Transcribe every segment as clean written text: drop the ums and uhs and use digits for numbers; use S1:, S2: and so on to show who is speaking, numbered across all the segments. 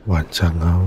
S1: 晚上好。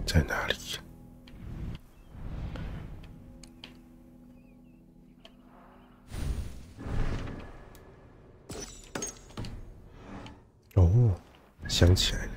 S1: 在哪里？哦，想起来了。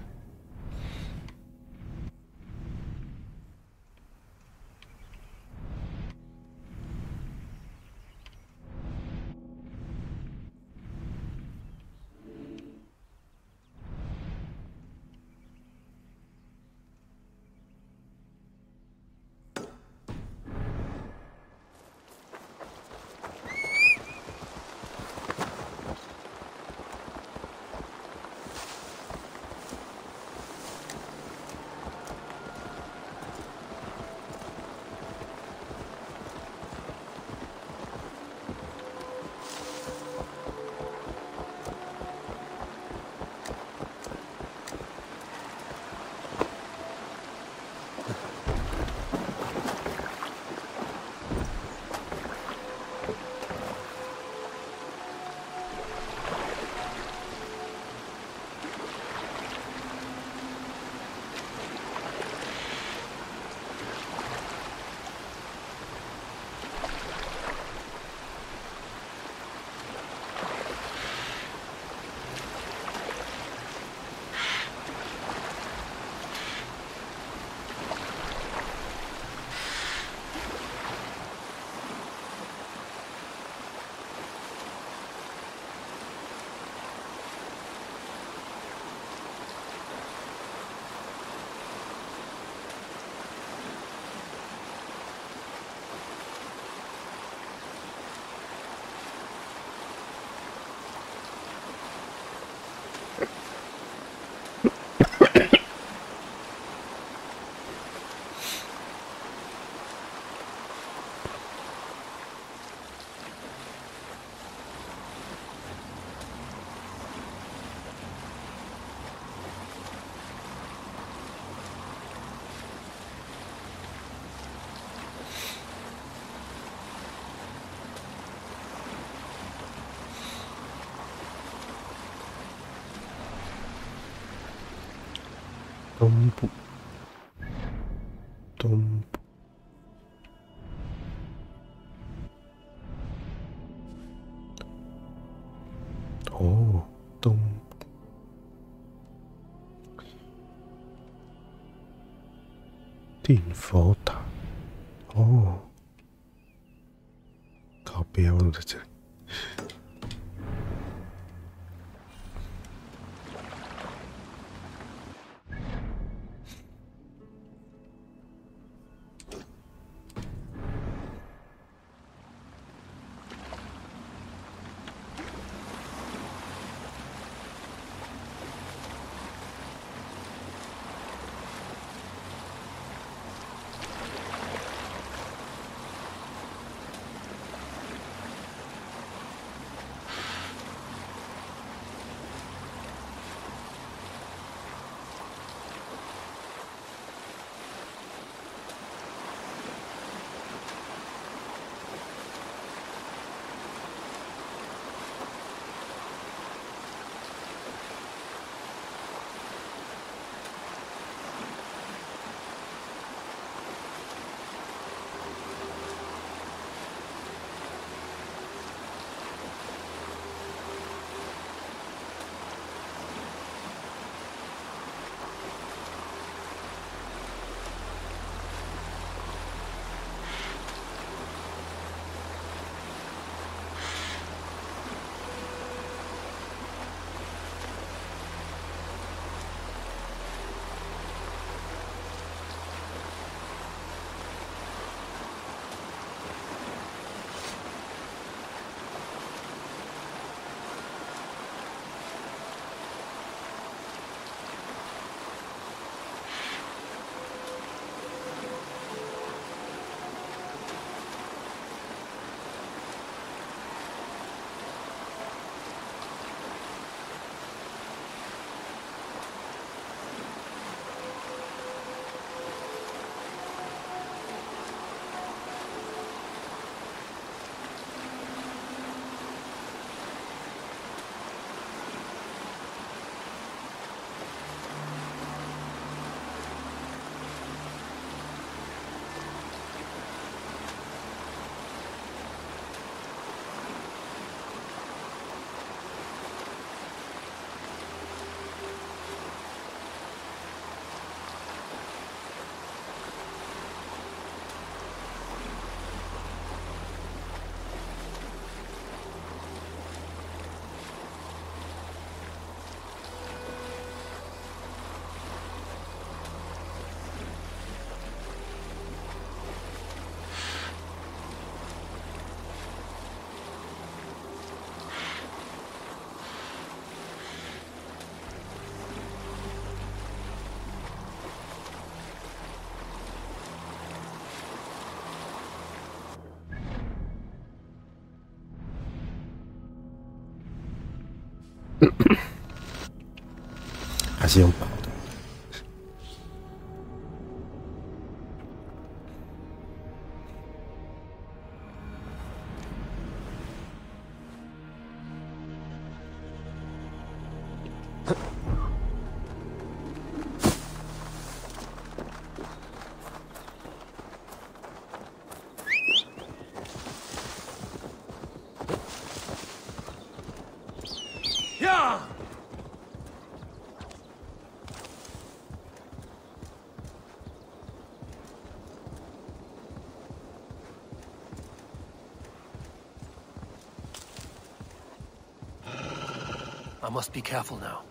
S1: 东部，东部，哦，东部，定佛塔，哦，靠边，我怎么在这里？还是用薄的。
S2: I must be careful now.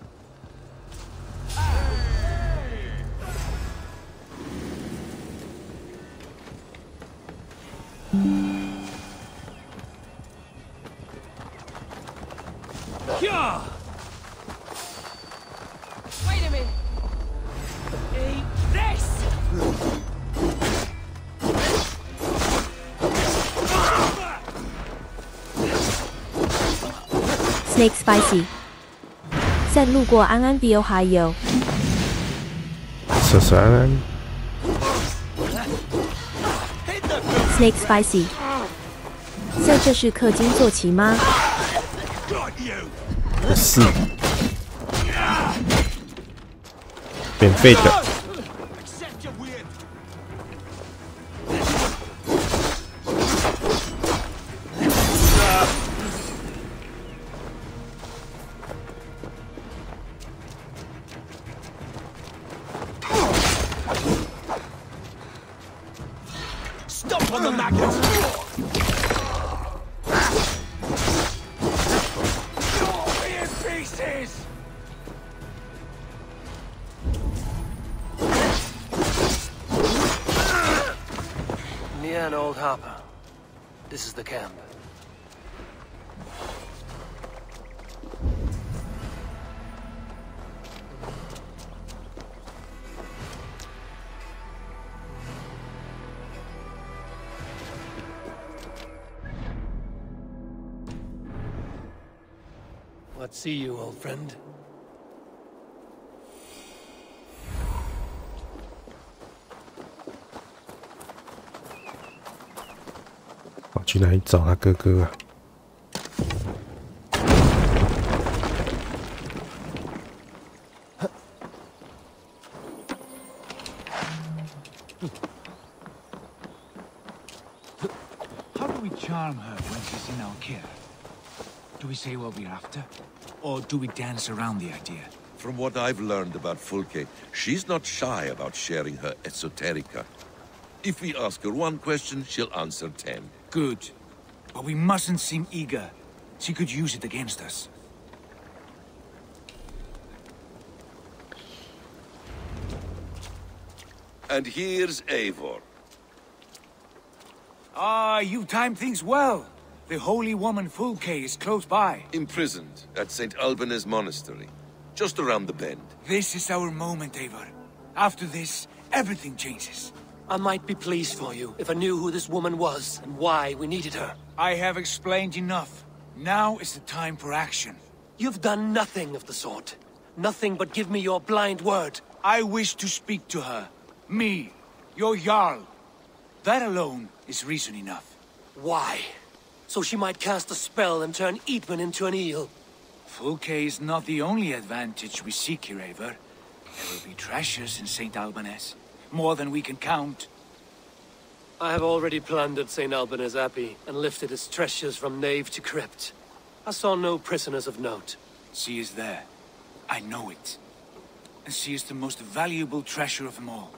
S3: Wait a minute. Eat this.
S4: Snake spicy. 在路过安安 B Ohio。
S1: 是安安。
S4: Snake spicy. 在这是氪金坐骑吗？
S1: 是。不免费的。
S2: This is the camp.
S3: What see you, old friend?
S1: 去哪里找他哥哥啊？
S5: How do we charm her when she's in our care? Do we say what we're after? Or do we dance around the idea?
S6: From what I've learned about Fulke, she's not shy about sharing her esoterica. If we ask her one question, she'll answer 10.
S5: Good. But we mustn't seem eager. She could use it against us.
S6: And here's Eivor.
S5: Ah, you timed things well. The holy woman Fulke is close by.
S6: Imprisoned at St. Alban's monastery, just around the bend.
S5: This is our moment, Eivor. After this, everything changes.
S3: I might be pleased for you if I knew who this woman was and why we needed her.
S5: I have explained enough. Now is the time for action.
S3: You've done nothing of the sort. Nothing but give me your blind word.
S5: I wish to speak to her. Me, your Jarl. That alone is reason enough.
S3: Why? So she might cast a spell and turn Eatman into an eel.
S5: Fulke is not the only advantage we seek here, Eivor. There will be treasures in St. Alban's. More than we can count.
S3: I have already plundered St. Alban's Abbey and lifted its treasures from nave to crypt. I saw no prisoners of note.
S5: She is there. I know it. And she is the most valuable treasure of them all.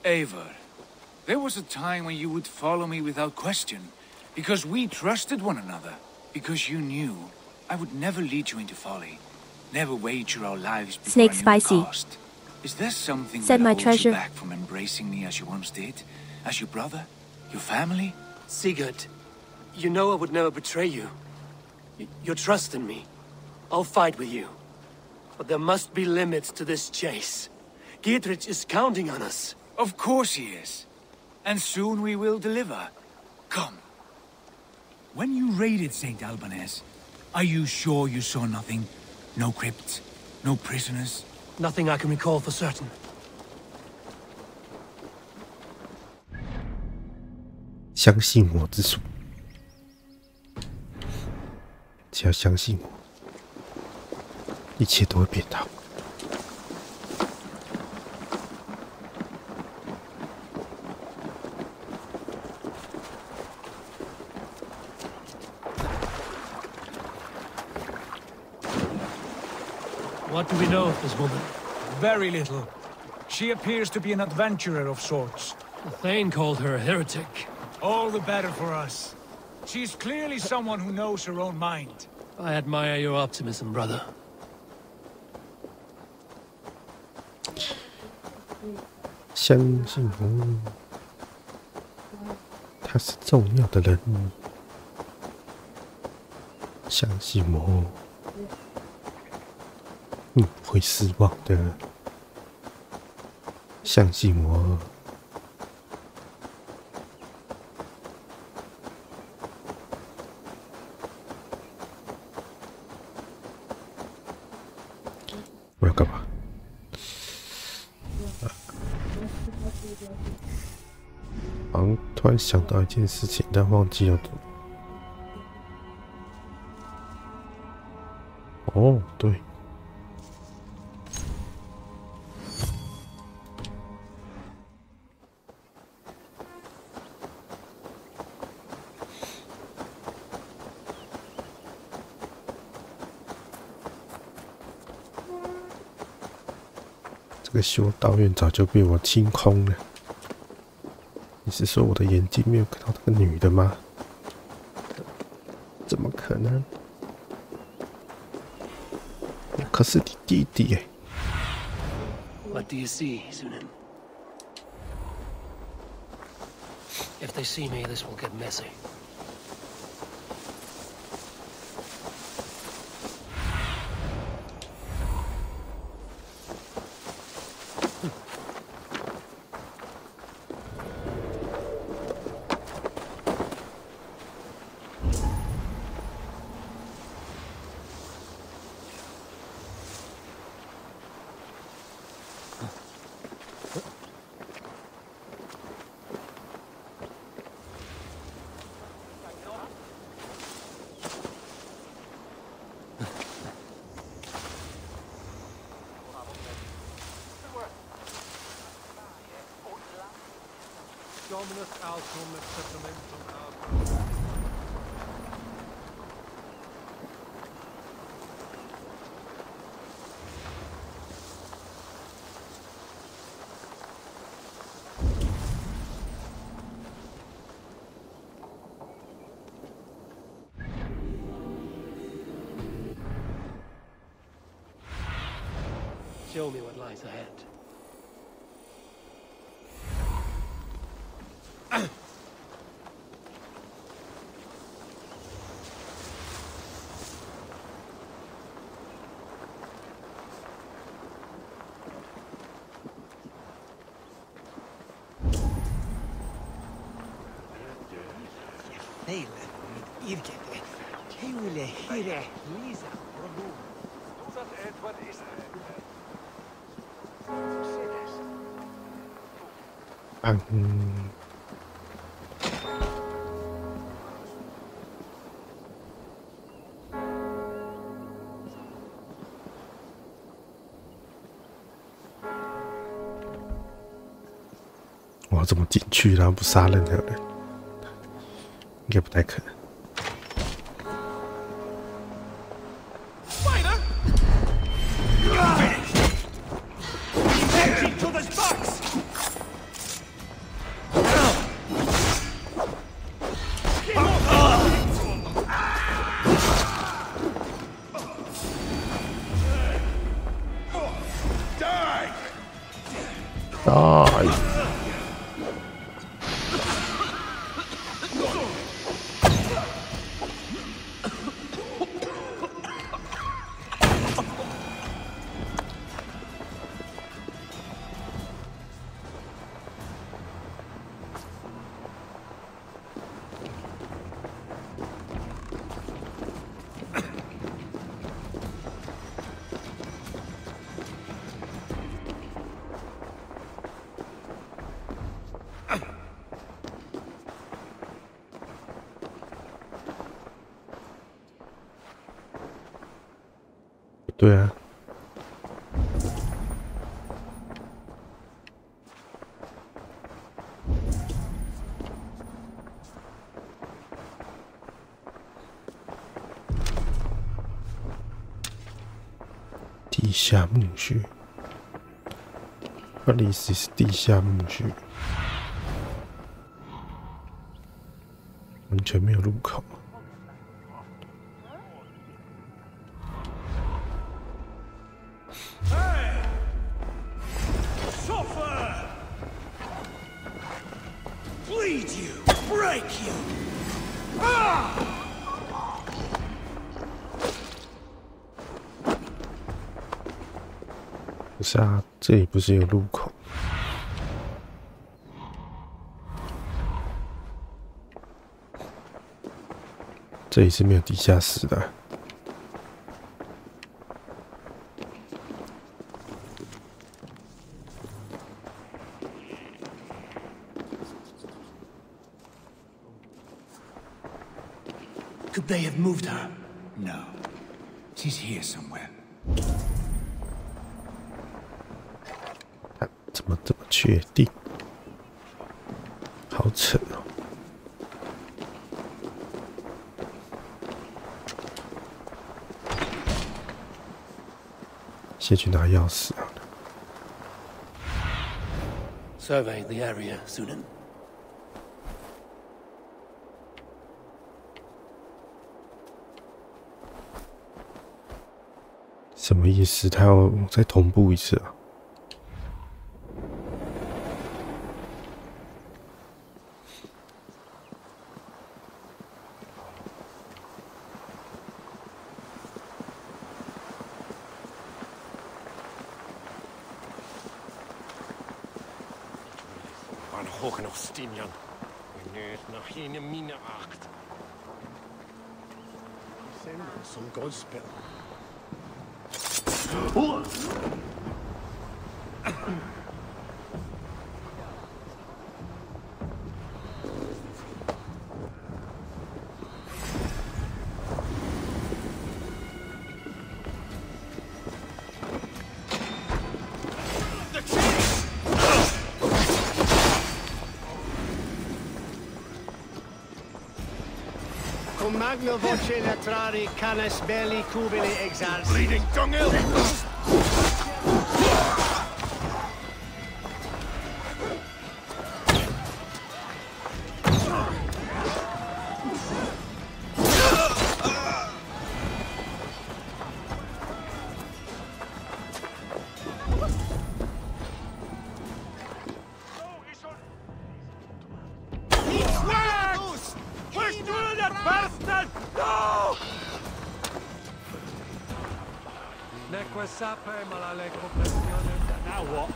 S5: Eivor, there was a time when you would follow me without question, because we trusted one another, because you knew I would never lead you into folly, never wager our lives before
S4: Snake
S5: I knew
S4: spicy.
S5: the cost. Is there something
S4: Said
S5: that
S4: my
S5: holds
S4: treasure.
S5: you back from embracing me as you once did? As your brother? Your family?
S3: Sigurd, you know I would never betray you. Your trust in me. I'll fight with you. But there must be limits to this chase. Dietrich is counting on us.
S5: Of course he is. And soon we will deliver. Come. When you raided St. Alban's, are you sure you saw nothing? No crypts? No prisoners?
S3: Nothing I can recall for certain.
S1: 相信我之术，只要相信我，一切都会变好。
S3: What do we know of this woman?
S5: Very little. She appears to be an adventurer of sorts.
S3: The Thane called her a heretic.
S5: All the better for us. She's clearly someone who knows her own mind.
S3: I admire your optimism, brother.
S1: 相信我，他是重要的人物。相信我，你不会失望的。相信我。我要干嘛？好像突然想到一件事情，但忘记了。哦，对，这个修道院早就被我清空了。你是说我的眼睛没有看到这个女的吗？怎么可能？我可是你弟弟耶
S3: What do you see, Sunan? If they see me, this will get messy.
S2: Dominus altum et testamentum altum.
S3: ，Show me what lies ahead.
S1: 我要怎么进去，然后不杀任何人？应该不太可能。对啊，地下墓穴，那里是地下墓穴，完全没有入口。不是啊，这里不是有入口？这里是没有地下室的。
S3: Could they have moved her?
S5: No. She's here somewhere.
S1: 怎么这么确定？好扯哦！先去拿钥匙好了。
S3: Survey the area, Sunan.
S1: 什么意思？他要再同步一次啊？Van
S2: hoog nog Stinian. Wanneer nog geen mine acht. Send some gospel.
S3: Cum magno voce latrari canes belli cubili exarsi.
S2: Bleeding dunghill! Now what?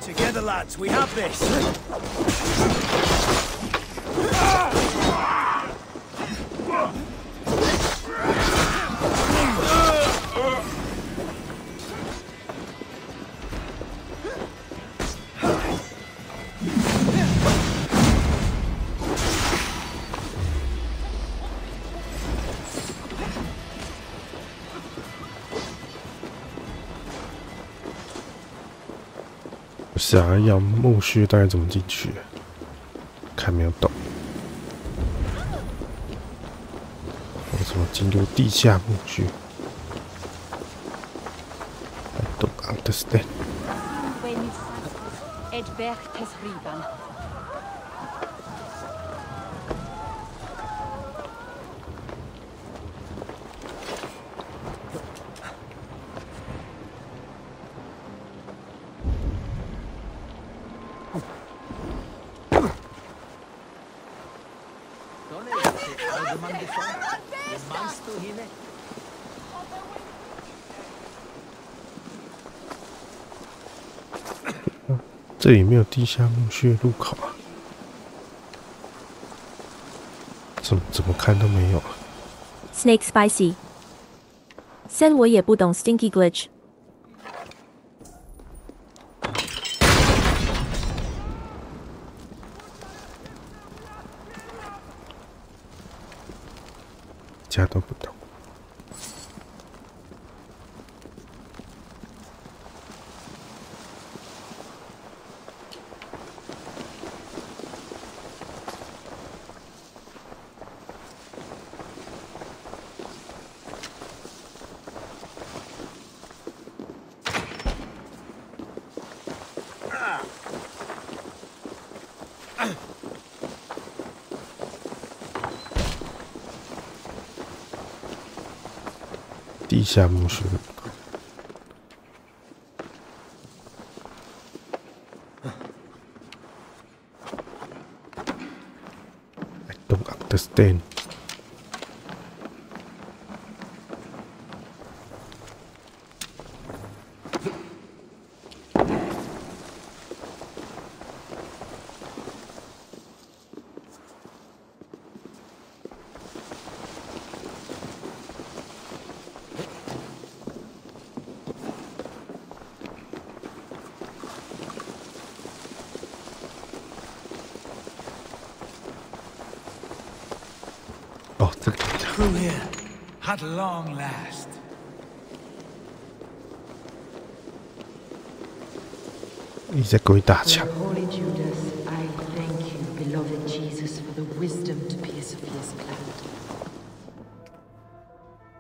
S3: Together, lads, we have this.
S1: 不是啊，要墓穴当然怎么进去？看没有懂。我怎么进入地下墓穴 ？I don't understand.
S7: Alderman Before, you monster hine.
S1: 这里没有地下墓穴入口啊？怎么看都没有啊
S4: Snake Spicy said 我也不懂 Stinky Glitch。
S1: 家都不懂。地下墓穴。I don't understand.
S3: crew here?
S5: At long last.
S1: 你在鬼打墙。
S8: Holy Judas, I thank you, beloved Jesus, for the wisdom to pierce a fierce cloud.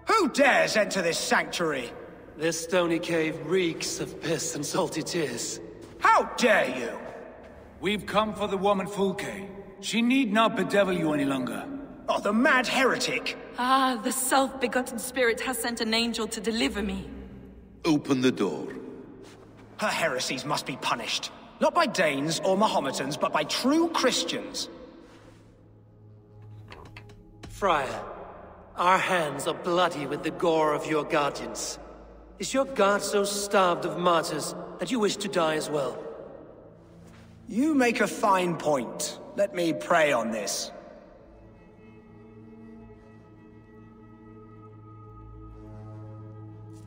S7: Who dares enter this sanctuary?
S3: This stony cave reeks of piss and salty tears.
S7: How dare you?
S5: We've come for the woman Fulke. She need not bedevil you any longer.
S7: Oh, the mad heretic!
S9: Ah, the self-begotten spirit has sent an angel to deliver me.
S6: Open the door.
S7: Her heresies must be punished. Not by Danes or Mahometans, but by true Christians.
S3: Friar, our hands are bloody with the gore of your guardians. Is your god so starved of martyrs that you wish to die as well?
S7: You make a fine point. Let me pray on this.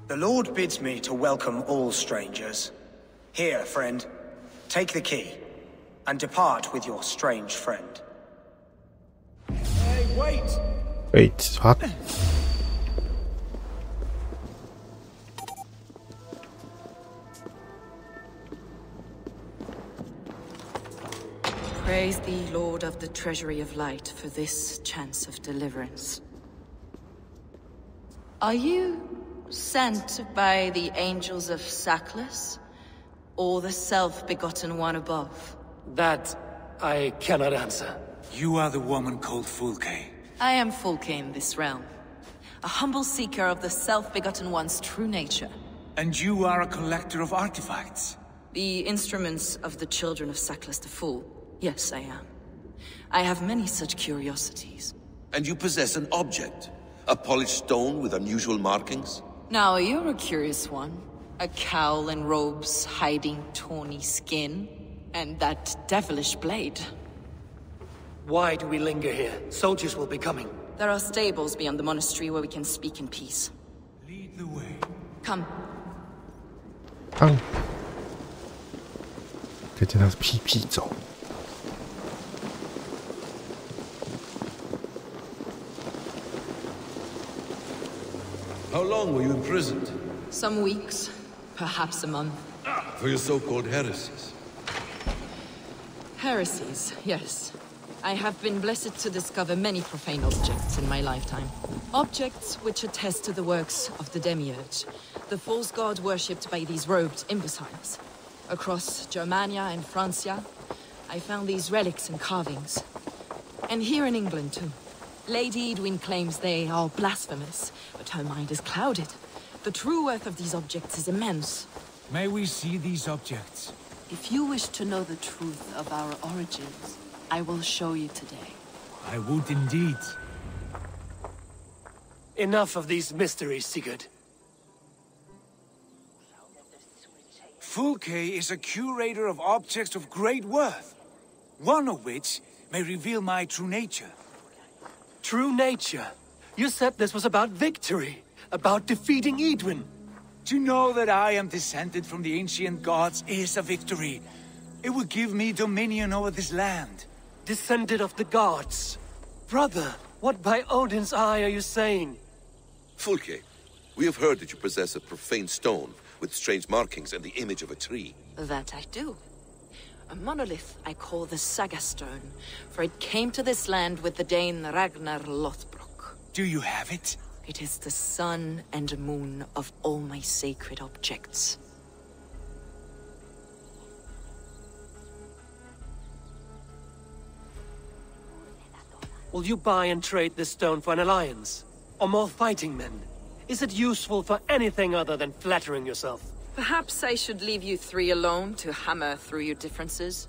S7: The Lord bids me to welcome all strangers. Here, friend, take the key, and depart with your strange friend.
S5: Hey, wait!
S1: Wait, what?
S9: Praise thee, Lord of the Treasury of Light, for this chance of deliverance. Are you sent by the angels of Sackless, or the self-begotten one above?
S3: That I cannot answer.
S5: You are the woman called Fulke.
S9: I am Fulke in this realm, a humble seeker of the self-begotten one's true nature.
S5: And you are a collector of artifacts.
S9: The instruments of the children of Sackless the Fool. Yes, I am. I have many such curiosities.
S6: And you possess an object. A polished stone with unusual markings?
S9: Now, you're a curious one. A cowl and robes hiding tawny skin. And that devilish blade.
S3: Why do we linger here? Soldiers will be coming.
S9: There are stables beyond the monastery where we can speak in peace.
S5: Lead the way.
S9: Come.
S1: 可以见他是屁屁走。
S6: How long were you imprisoned?
S9: Some weeks, perhaps a month.
S6: For your so-called heresies.
S9: Heresies, yes. I have been blessed to discover many profane objects in my lifetime. Objects which attest to the works of the Demiurge, the false god worshipped by these robed imbeciles. Across Germania and Francia, I found these relics and carvings. And here in England, too. Lady Edwin claims they are blasphemous, but her mind is clouded. The true worth of these objects is immense.
S5: May we see these objects?
S9: If you wish to know the truth of our origins, I will show you today.
S5: I would indeed.
S3: Enough of these mysteries, Sigurd.
S5: Fulke is a curator of objects of great worth, one of which may reveal my true nature.
S3: True nature? You said this was about victory, about defeating Edwin.
S5: To know that I am descended from the ancient gods is a victory. It will give me dominion over this land.
S3: Descended of the gods. Brother, what by Odin's eye are you saying?
S6: Fulke, we have heard that you possess a profane stone with strange markings and the image of a tree.
S9: That I do. A monolith I call the Saga Stone, for it came to this land with the Dane Ragnar Lothbrok.
S5: Do you have it?
S9: It is the sun and moon of all my sacred objects.
S3: Will you buy and trade this stone for an alliance? Or more fighting men? Is it useful for anything other than flattering yourself?
S9: Perhaps I should leave you three alone to hammer through your differences?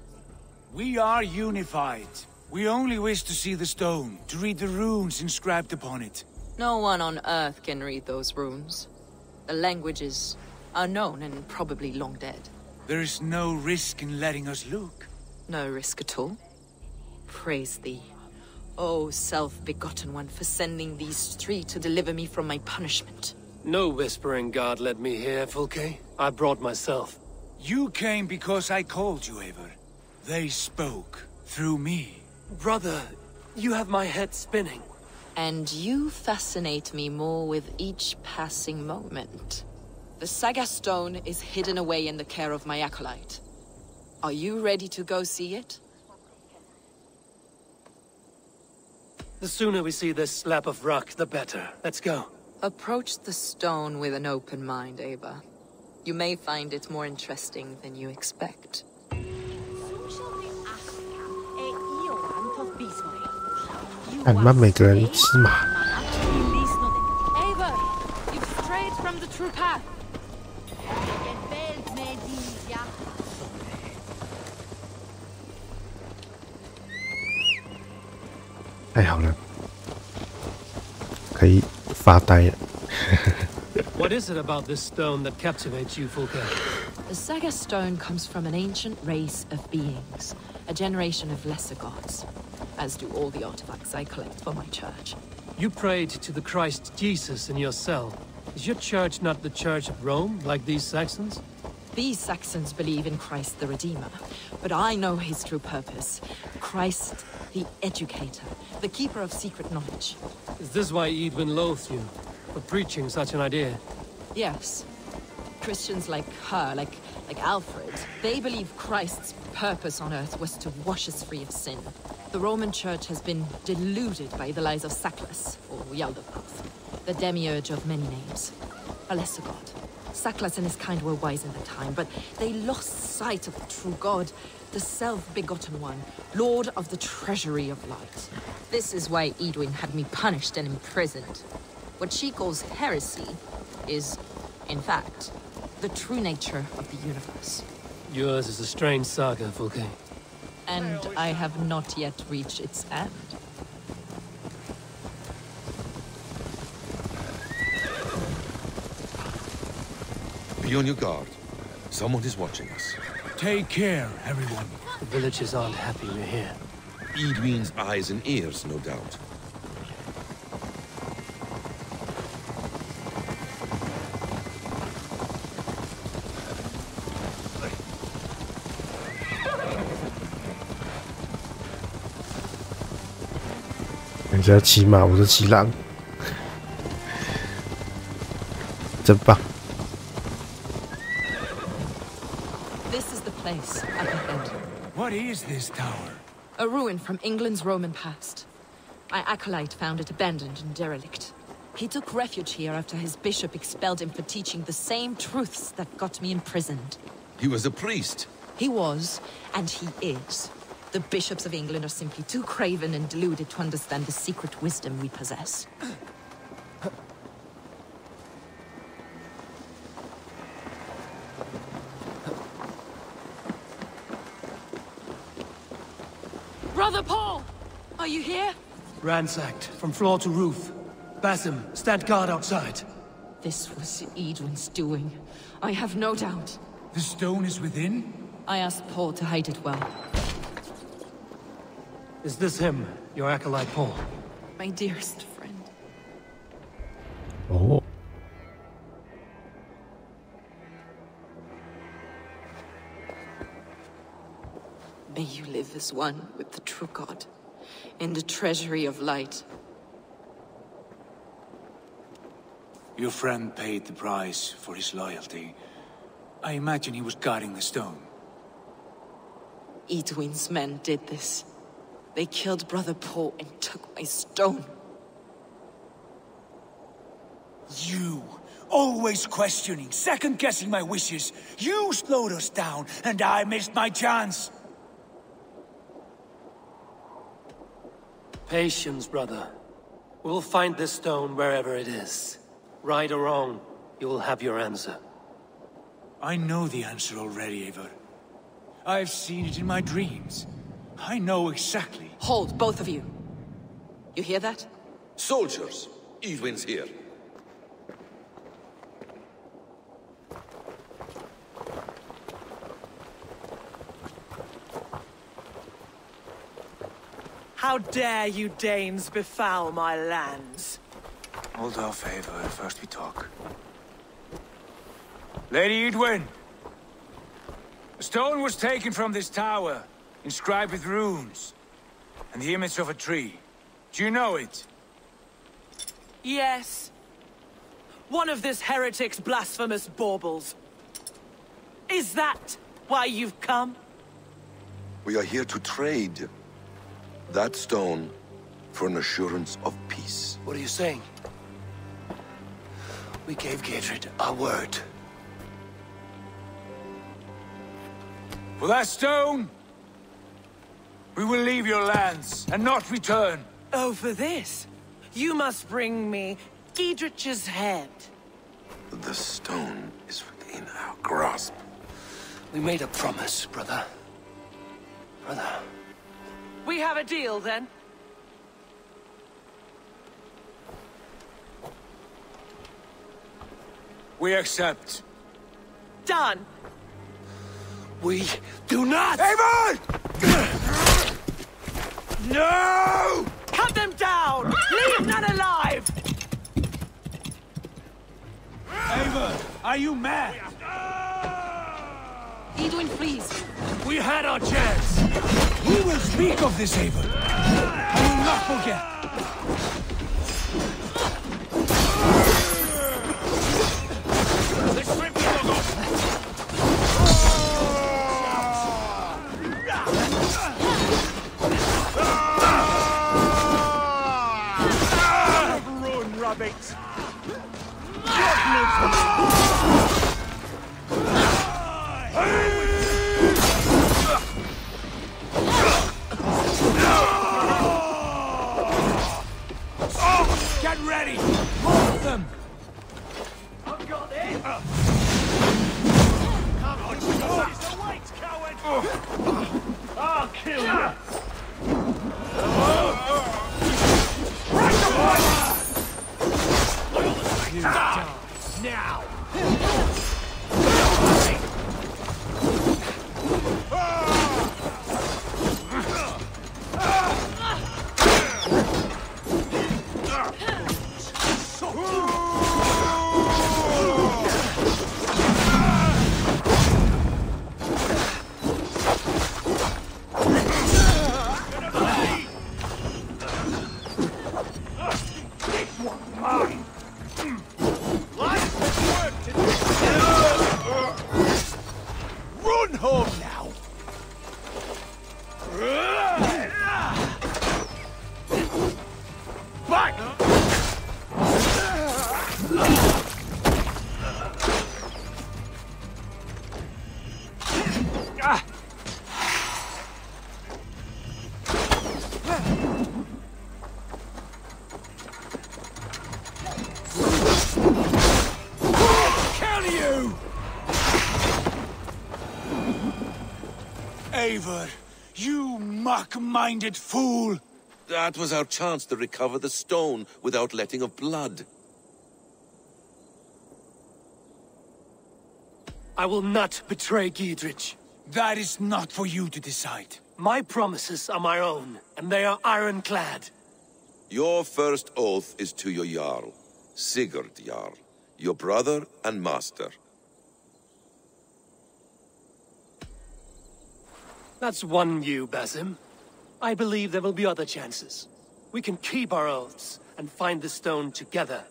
S5: We are unified. We only wish to see the stone, to read the runes inscribed upon it.
S9: No one on Earth can read those runes. The languages are known and probably long dead.
S5: There is no risk in letting us look.
S9: No risk at all. Praise thee, O self-begotten one, for sending these three to deliver me from my punishment.
S3: No whispering god led me here, Fulke. I brought myself.
S5: You came because I called you, Eivor. They spoke through me.
S3: Brother, you have my head spinning.
S9: And you fascinate me more with each passing moment. The Saga Stone is hidden away in the care of my acolyte. Are you ready to go see it?
S3: The sooner we see this slab of rock, the better. Let's go.
S9: Approach the stone with an open mind, Ava. You may find it more interesting than you expect.
S1: 慢每个人骑马。
S9: Ava, you've strayed from the true path.
S1: 太好了，可以发呆了。
S3: What is it about this stone that captivates you, Fulke?
S9: The Saga Stone comes from an ancient race of beings, a generation of lesser gods, as do all the artifacts I collect for my church.
S3: You prayed to the Christ Jesus in your cell. Is your church not the Church of Rome, like these Saxons?
S9: These Saxons believe in Christ the Redeemer, but I know his true purpose. Christ the Educator, the keeper of secret knowledge.
S3: Is this why Edwin loathes you, for preaching such an idea?
S9: Yes. Christians like her, like Alfred, they believe Christ's purpose on earth was to wash us free of sin. The Roman Church has been deluded by the lies of Saklas, or Yaldabaoth, the demiurge of many names. A lesser god. Saklas and his kind were wise in their time, but they lost sight of the true God, the self-begotten one, Lord of the Treasury of Light. This is why Edwin had me punished and imprisoned. What she calls heresy is, in fact, the true nature of the universe.
S3: Yours is a strange saga, Fulke.
S9: And I have not yet reached its end.
S6: Be on your guard. Someone is watching us.
S5: Take care, everyone.
S3: The villagers aren't happy we're here.
S6: Edwin's eyes and ears, no doubt.
S1: 人家骑马，我是骑狼，真棒。
S9: This is the place up ahead.
S5: What is this tower?
S9: A ruin from England's Roman past. My acolyte found it abandoned and derelict. He took refuge here after his bishop expelled him for teaching the same truths that got me imprisoned.
S6: He was a priest.
S9: He was, and he is. The bishops of England are simply too craven and deluded to understand the secret wisdom we possess. Brother Paul! Are you here?
S3: Ransacked, from floor to roof. Basim, stand guard outside.
S9: This was Edwin's doing. I have no doubt.
S5: The stone is within?
S9: I asked Paul to hide it well.
S3: Is this him, your acolyte Paul?
S9: My dearest friend.
S1: Oh.
S9: May you live as one with the true God, in the treasury of light.
S5: Your friend paid the price for his loyalty. I imagine he was guarding the stone.
S9: Edwin's men did this. They killed Brother Paul and took my stone.
S5: You, always questioning, second-guessing my wishes. You slowed us down, and I missed my chance.
S3: Patience, brother. We'll find this stone wherever it is. Right or wrong, you will have your answer.
S5: I know the answer already, Eivor. I've seen it in my dreams. I know exactly.
S9: Hold, both of you. You hear that?
S6: Soldiers, Edwin's here.
S10: How dare you Danes befoul my lands?
S5: Hold off, Eivor. First we talk. Lady Edwin! A stone was taken from this tower, inscribed with runes, and the image of a tree. Do you know it?
S10: Yes. One of this heretic's blasphemous baubles. Is that why you've come?
S6: We are here to trade that stone for an assurance of peace.
S3: What are you saying? We gave Gatred our word.
S5: For that stone, we will leave your lands and not return.
S10: Oh, for this? You must bring me Giedrich's head.
S6: The stone is within our grasp.
S3: We made a promise, brother. Brother.
S10: We have a deal, then?
S5: We accept.
S10: Done.
S3: We do not!
S5: Eivor! No!
S10: Cut them down! Leave none alive!
S5: Eivor, are you mad?
S9: Edwin, please.
S3: We had our chance!
S5: We will speak of this, Eivor. I will not forget.
S3: Run, rabbit!
S5: Get ready! More of them!
S3: I've got it! Come on, wait, coward! I'll kill you! You die now! Run home now! Back!
S5: Kill you! Eivor, you mock-minded fool!
S6: That was our chance to recover the stone without letting of blood.
S3: I will not betray Giedrich.
S5: That is not for you to decide.
S3: My promises are my own, and they are ironclad.
S6: Your first oath is to your Jarl, Sigurd Jarl, your brother and master.
S3: That's one view, Basim. I believe there will be other chances. We can keep our oaths and find the stone together.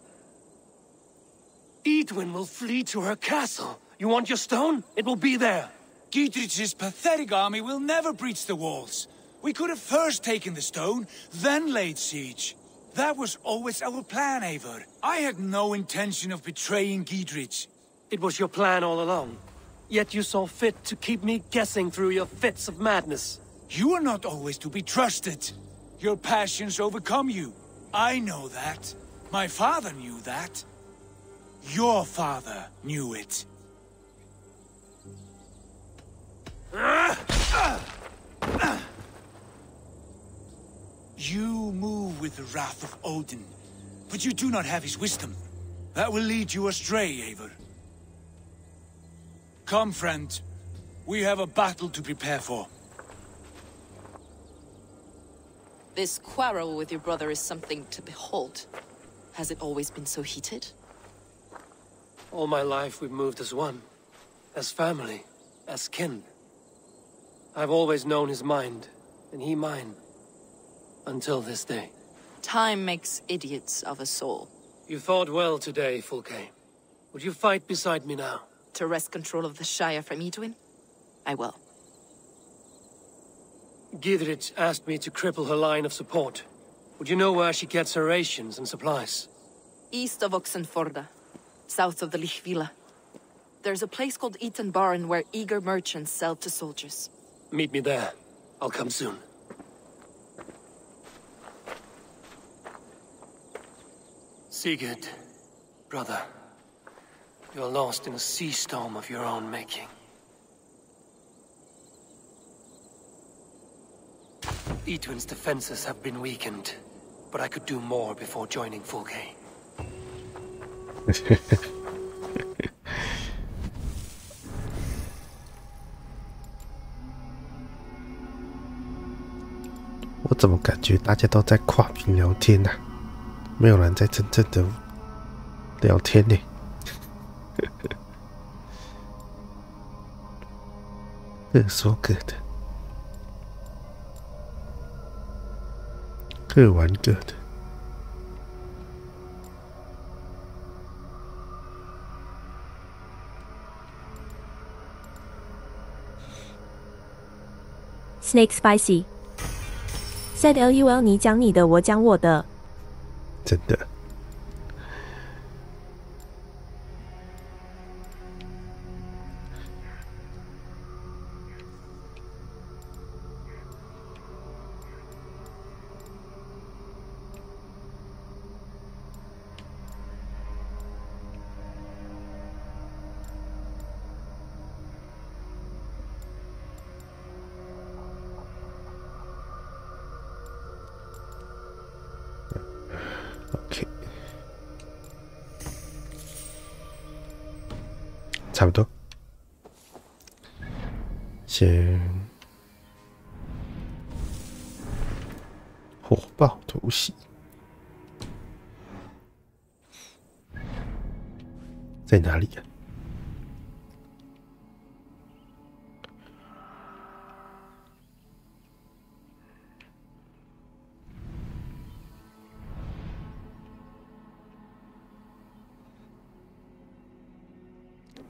S3: Edwin will flee to her castle. You want your stone? It will be there.
S5: Giedrich's pathetic army will never breach the walls. We could have first taken the stone, then laid siege. That was always our plan, Eivor. I had no intention of betraying Giedrich.
S3: It was your plan all along. Yet you saw fit to keep me guessing through your fits of madness.
S5: You are not always to be trusted. Your passions overcome you. I know that. My father knew that. Your father knew it. You move with the wrath of Odin, but you do not have his wisdom. That will lead you astray, Eivor. Come, friend. We have a battle to prepare for.
S9: This quarrel with your brother is something to behold. Has it always been so heated?
S3: All my life we've moved as one. As family. As kin. I've always known his mind, and he mine. Until this day.
S9: Time makes idiots of us all.
S3: You fought well today, Fulke. Would you fight beside me now?
S9: To wrest control of the Shire from Edwin? I will.
S3: Githrit asked me to cripple her line of support. Would you know where she gets her rations and supplies?
S9: East of Oxenforda, south of the Lichvila. There's a place called Eaton Barn where eager merchants sell to soldiers.
S3: Meet me there. I'll come soon. Sigurd, brother, you're lost in a sea storm of your own making. Etwin's defenses have been weakened, but I could do more before joining Fulke.
S1: 我怎么感觉大家都在跨屏聊天啊？没有人在真正的聊天呢。各说各的，各玩各的。
S4: Snake Spicy said LUL 你讲你的，我讲我的。
S1: 真的。差不多，先火爆突袭，在哪里呀？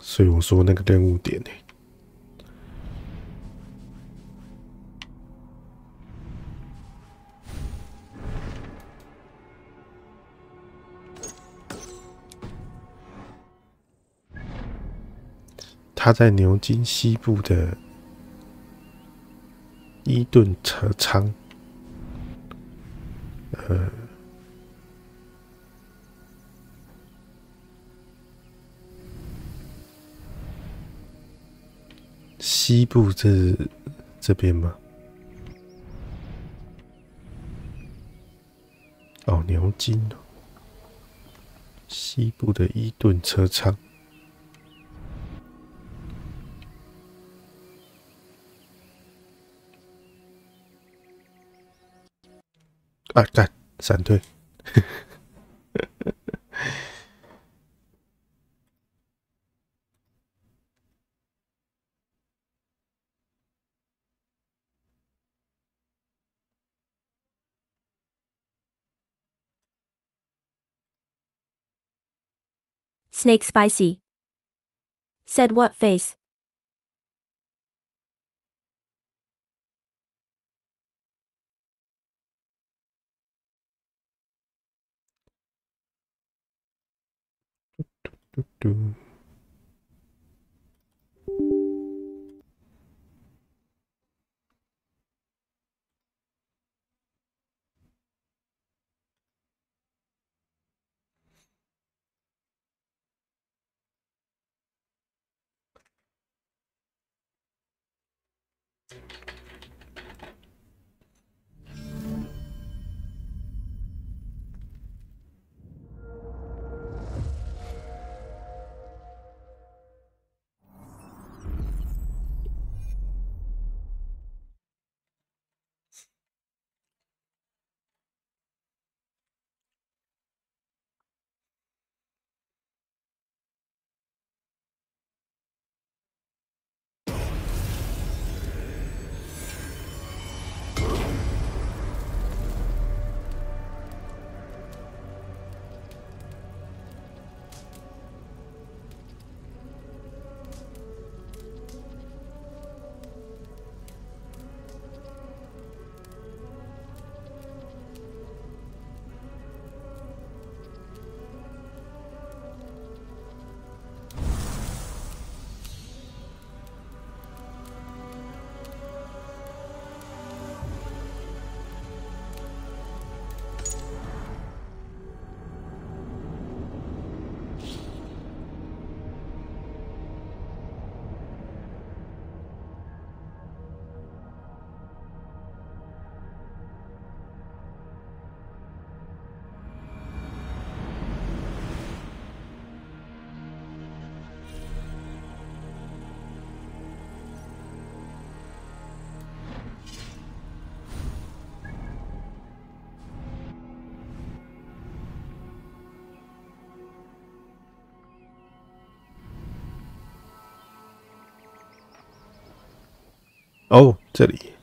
S1: 所以我说那个任务点呢？他在牛津西部的伊顿车仓，西部这边吗？哦，牛津哦，西部的伊顿车仓。啊，干，闪退。
S4: Snake Spicy said what face?
S1: 哦，这里。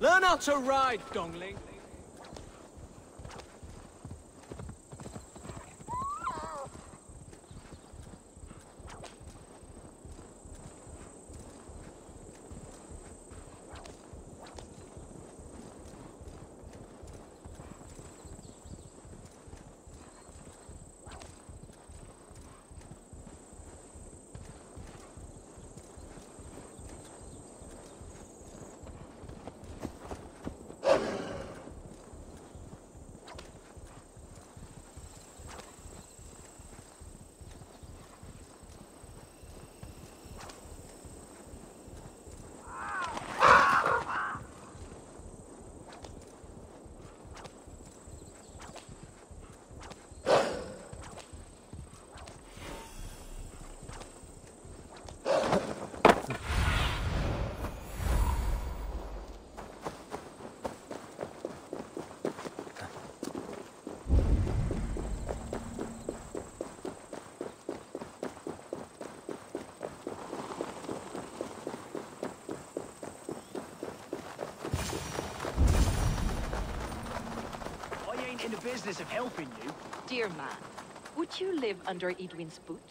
S10: Learn how to ride, Dongling.
S11: In the business of helping you.
S8: Dear man, would you live under Edwin's boot?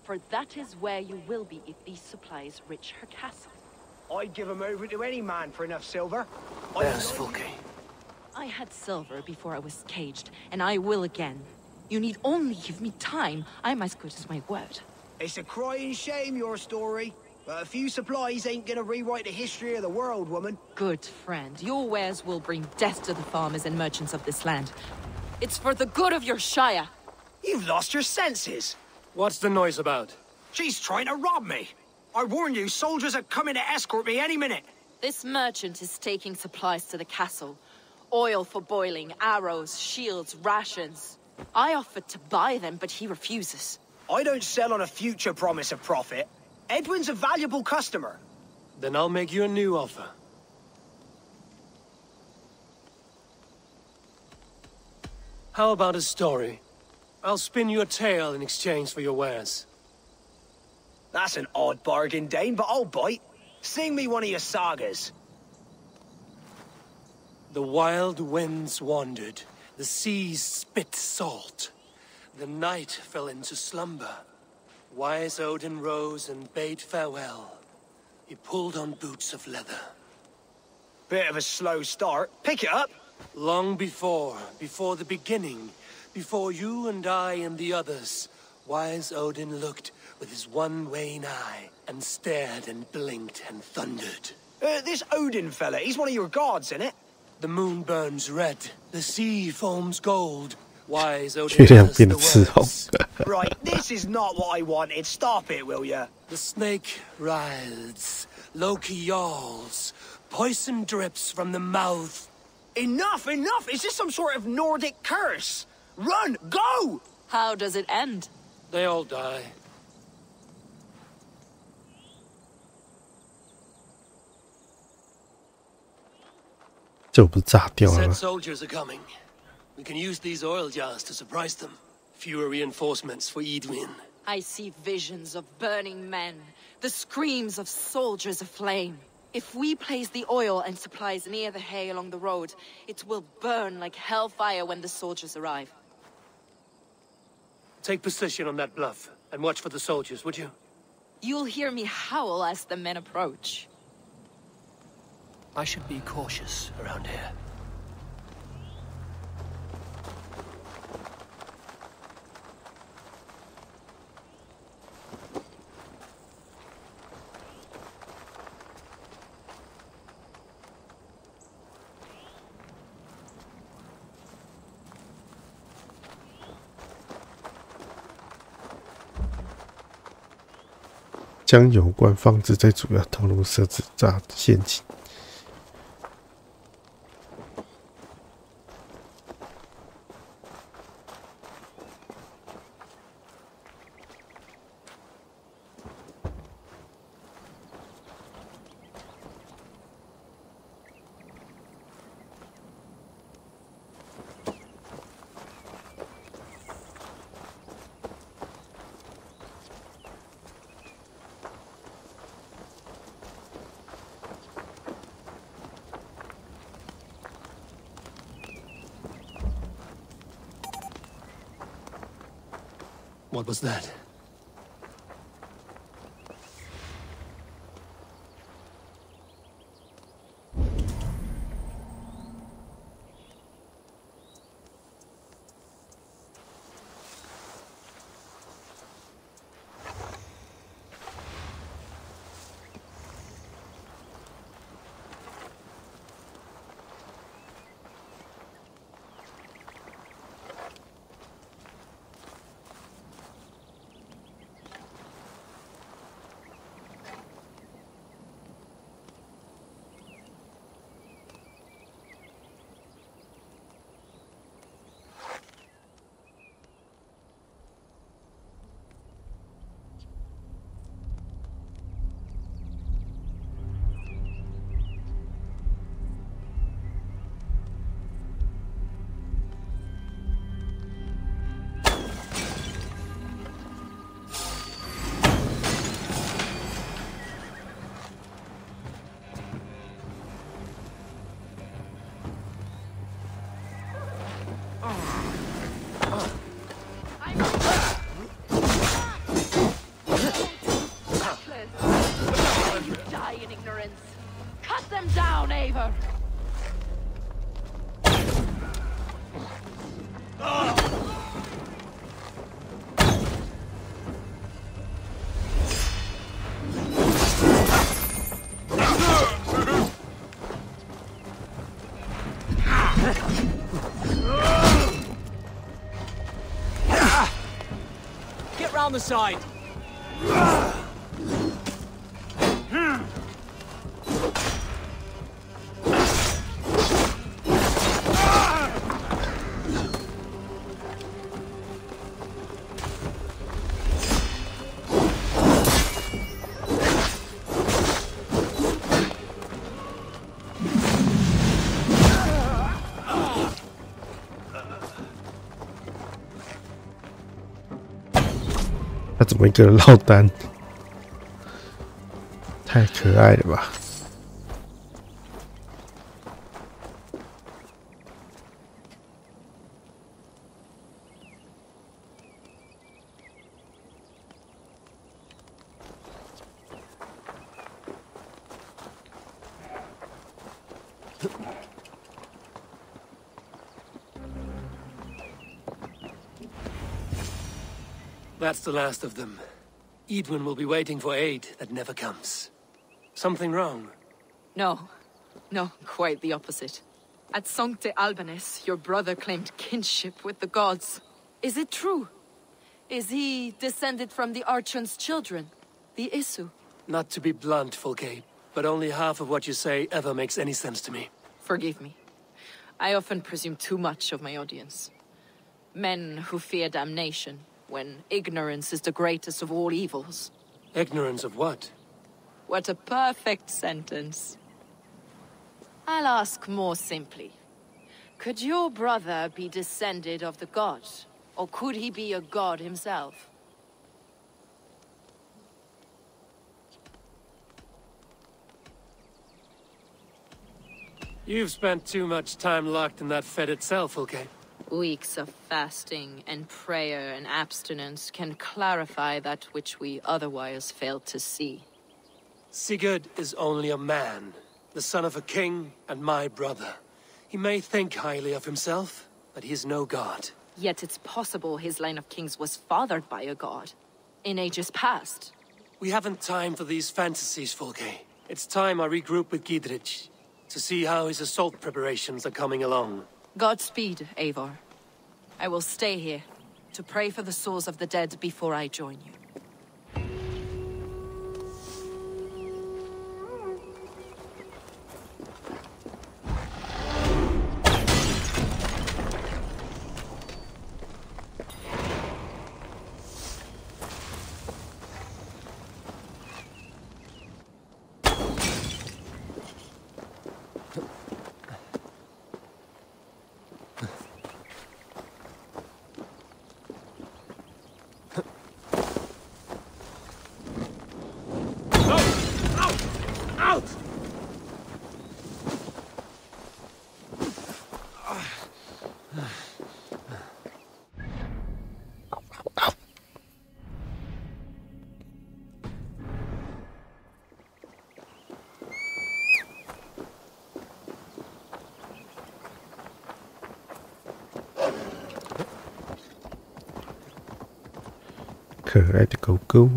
S8: For that is where you will be if these supplies reach her castle.
S11: I'd give them over to any man for enough silver.
S3: There's Fulke.
S8: I had silver before I was caged, and I will again. You need only give me time. I'm as good as my word.
S11: It's a crying shame, your story. But a few supplies ain't gonna rewrite the history of the world, woman.
S8: Good friend, your wares will bring death to the farmers and merchants of this land. It's for the good of your shire.
S11: You've lost your senses.
S3: What's the noise about?
S11: She's trying to rob me. I warn you, soldiers are coming to escort me any minute.
S8: This merchant is taking supplies to the castle. Oil for boiling, arrows, shields, rations. I offered to buy them, but he refuses.
S11: I don't sell on a future promise of profit. Edwin's a valuable customer.
S3: Then I'll make you a new offer. How about a story? I'll spin you a tale in exchange for your wares.
S11: That's an odd bargain, Dane, but I'll bite. Sing me one of your sagas.
S3: The wild winds wandered, the seas spit salt. The night fell into slumber. Wise Odin rose and bade farewell. He pulled on boots of leather.
S11: Bit of a slow start. Pick it up.
S3: Long before the beginning, before you and I and the others, Wise Odin looked with his one wan eye and stared and blinked and thundered.
S11: This Odin fella, he's one of your gods, isn't it?
S3: The moon burns red, the sea foams gold. Wise Odin utters the words.
S11: Right, this is not what I wanted. Stop it, will ya?
S3: The snake writhes, Loki yawls, poison drips from the mouth.
S11: Enough, enough! Is this some sort of Nordic curse? Run, go!
S8: How does it end?
S3: They all die. Said soldiers are coming. We can use these oil jars to surprise them. Fewer reinforcements for Edwin.
S8: I see visions of burning men, the screams of soldiers aflame. If we place the oil and supplies near the hay along the road, it will burn like hellfire when the soldiers arrive.
S3: Take position on that bluff, and watch for the soldiers, would you?
S8: You'll hear me howl as the men approach.
S3: I should be cautious around here.
S1: 将油罐放置在主要道路，设置陷阱。
S3: What was that?
S10: Get round the side.
S1: 他怎么一个人落单？太可爱了吧！
S3: That's the last of them. Edwin will be waiting for aid that never comes. Something wrong?
S9: No. No, quite the opposite. At Sancte Albanus, your brother claimed kinship with the gods. Is it true? Is he descended from the Archon's children, the Isu?
S3: Not to be blunt, Fulke, but only half of what you say ever makes any sense to me.
S9: Forgive me. I often presume too much of my audience. Men who fear damnation, when ignorance is the greatest of all evils.
S3: Ignorance of what?
S9: What a perfect sentence. I'll ask more simply. Could your brother be descended of the gods? Or could he be a god himself?
S3: You've spent too much time locked in that fed itself, Fulke.
S9: Weeks of fasting and prayer and abstinence can clarify that which we otherwise fail to see.
S3: Sigurd is only a man, the son of a king and my brother. He may think highly of himself, but he is no god.
S9: Yet it's possible his line of kings was fathered by a god, in ages past.
S3: We haven't time for these fantasies, Fulke. It's time I regroup with Gidrich, to see how his assault preparations are coming along.
S9: Godspeed, Eivor. I will stay here, to pray for the souls of the dead before I join you.
S1: 可爱的狗狗。